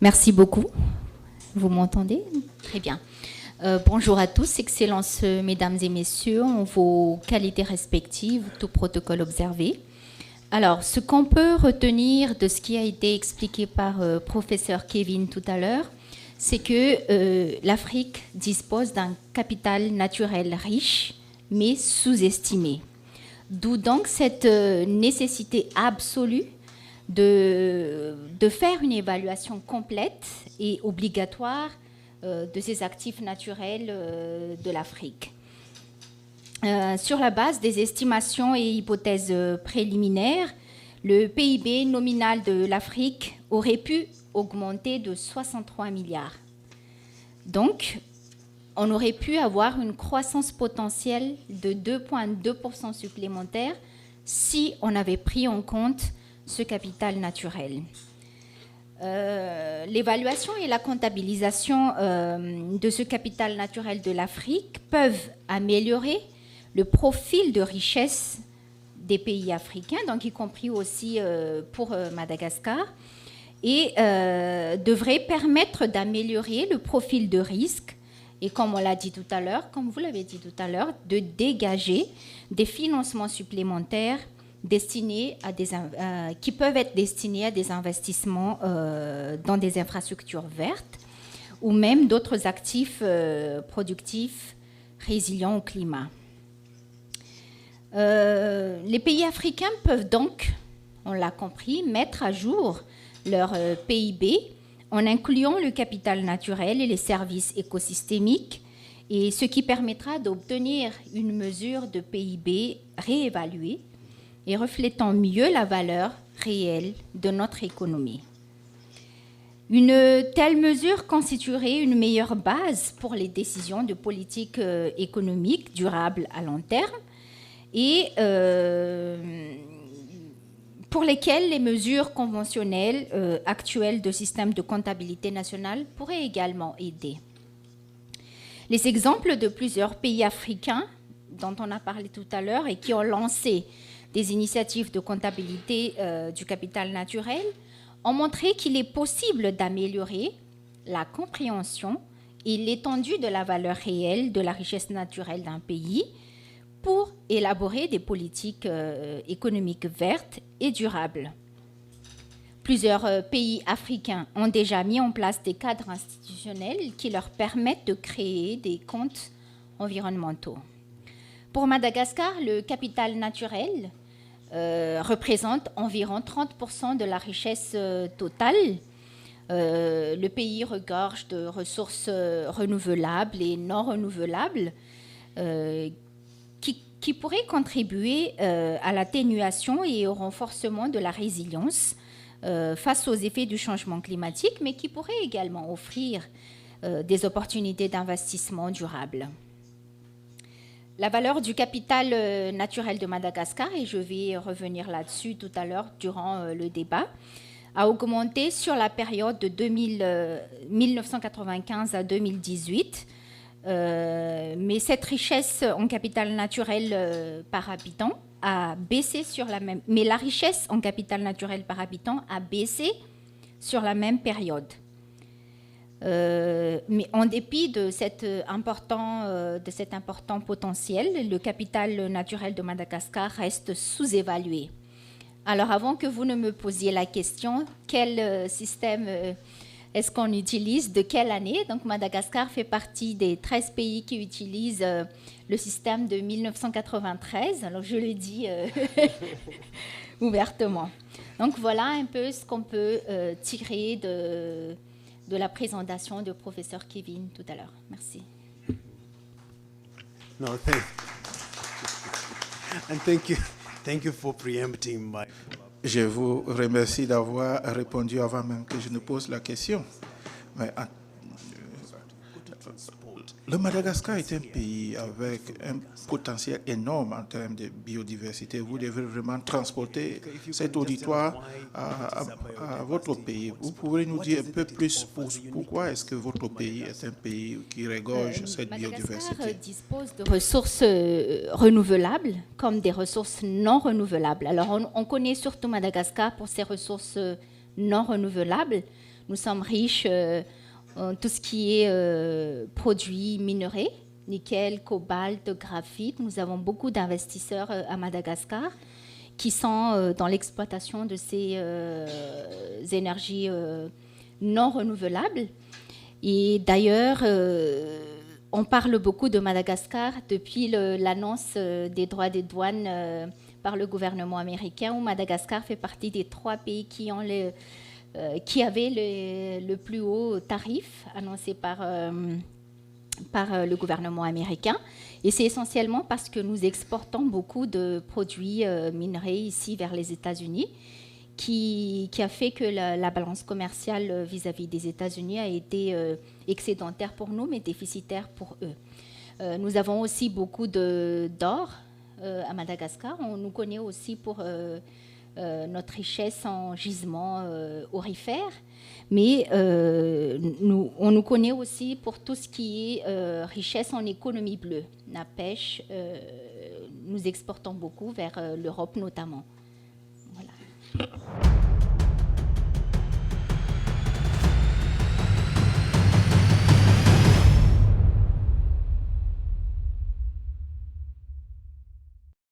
Merci beaucoup. Vous m'entendez? Très bien. Bonjour à tous, Excellences, Mesdames et Messieurs, en vos qualités respectives, tout protocole observé. Alors, ce qu'on peut retenir de ce qui a été expliqué par professeur Kevin tout à l'heure, c'est que l'Afrique dispose d'un capital naturel riche, mais sous-estimé. D'où donc cette nécessité absolue de faire une évaluation complète et obligatoire de ces actifs naturels de l'Afrique. Sur la base des estimations et hypothèses préliminaires, le PIB nominal de l'Afrique aurait pu augmenter de 63 milliards. Donc, on aurait pu avoir une croissance potentielle de 2,2% supplémentaire si on avait pris en compte ce capital naturel. L'évaluation et la comptabilisation de ce capital naturel de l'Afrique peuvent améliorer le profil de richesse des pays africains, donc y compris aussi pour Madagascar, et devrait permettre d'améliorer le profil de risque et, comme on l'a dit tout à l'heure, comme vous l'avez dit tout à l'heure, de dégager des financements supplémentaires destinés à qui peuvent être destinés à des investissements dans des infrastructures vertes ou même d'autres actifs productifs résilients au climat. Les pays africains peuvent donc, on l'a compris, mettre à jour leur PIB en incluant le capital naturel et les services écosystémiques, et ce qui permettra d'obtenir une mesure de PIB réévaluée et reflétant mieux la valeur réelle de notre économie. Une telle mesure constituerait une meilleure base pour les décisions de politique économique durable à long terme et pour lesquelles les mesures conventionnelles actuelles de système de comptabilité nationale pourraient également aider. Les exemples de plusieurs pays africains dont on a parlé tout à l'heure et qui ont lancé des initiatives de comptabilité du capital naturel ont montré qu'il est possible d'améliorer la compréhension et l'étendue de la valeur réelle de la richesse naturelle d'un pays pour élaborer des politiques économiques vertes et durables. Plusieurs pays africains ont déjà mis en place des cadres institutionnels qui leur permettent de créer des comptes environnementaux. Pour Madagascar, le capital naturel représente environ 30% de la richesse totale. Le pays regorge de ressources renouvelables et non renouvelables qui pourraient contribuer à l'atténuation et au renforcement de la résilience face aux effets du changement climatique, mais qui pourraient également offrir des opportunités d'investissement durables. La valeur du capital naturel de Madagascar, et je vais revenir là-dessus tout à l'heure durant le débat, a augmenté sur la période de 1995 à 2018, mais cette richesse en capital naturel par habitant a baissé sur la même... Mais la richesse en capital naturel par habitant a baissé sur la même période. Mais en dépit de cet important potentiel, le capital naturel de Madagascar reste sous-évalué. Alors, avant que vous ne me posiez la question, quel système est-ce qu'on utilise, de quelle année? Donc, Madagascar fait partie des 13 pays qui utilisent le système de 1993. Alors, je le dis ouvertement. Donc, voilà un peu ce qu'on peut tirer de la présentation du professeur Kevin tout à l'heure. Merci. No, thank you for preempting my... Je vous remercie d'avoir répondu avant même que je ne pose la question. Mais, le Madagascar est un pays avec un potentiel énorme en termes de biodiversité. Vous devez vraiment transporter cet auditoire à votre pays. Vous pouvez nous dire un peu plus pourquoi est-ce que votre pays est un pays qui regorge cette biodiversité? Madagascar dispose de ressources renouvelables comme des ressources non renouvelables. Alors, on connaît surtout Madagascar pour ses ressources non renouvelables, Nous sommes riches en tout ce qui est produits minerais, nickel, cobalt, graphite. Nous avons beaucoup d'investisseurs à Madagascar qui sont dans l'exploitation de ces énergies non renouvelables. Et d'ailleurs, on parle beaucoup de Madagascar depuis l'annonce des droits des douanes par le gouvernement américain, où Madagascar fait partie des 3 pays qui avaient le plus haut tarif annoncé par le gouvernement américain. Et c'est essentiellement parce que nous exportons beaucoup de produits minerais ici vers les États-Unis, qui a fait que la balance commerciale vis-à-vis des États-Unis a été excédentaire pour nous, mais déficitaire pour eux. Nous avons aussi beaucoup d'or à Madagascar. On nous connaît aussi pour notre richesse en gisements aurifères, mais on nous connaît aussi pour tout ce qui est richesse en économie bleue. La pêche, nous exportons beaucoup vers l'Europe notamment.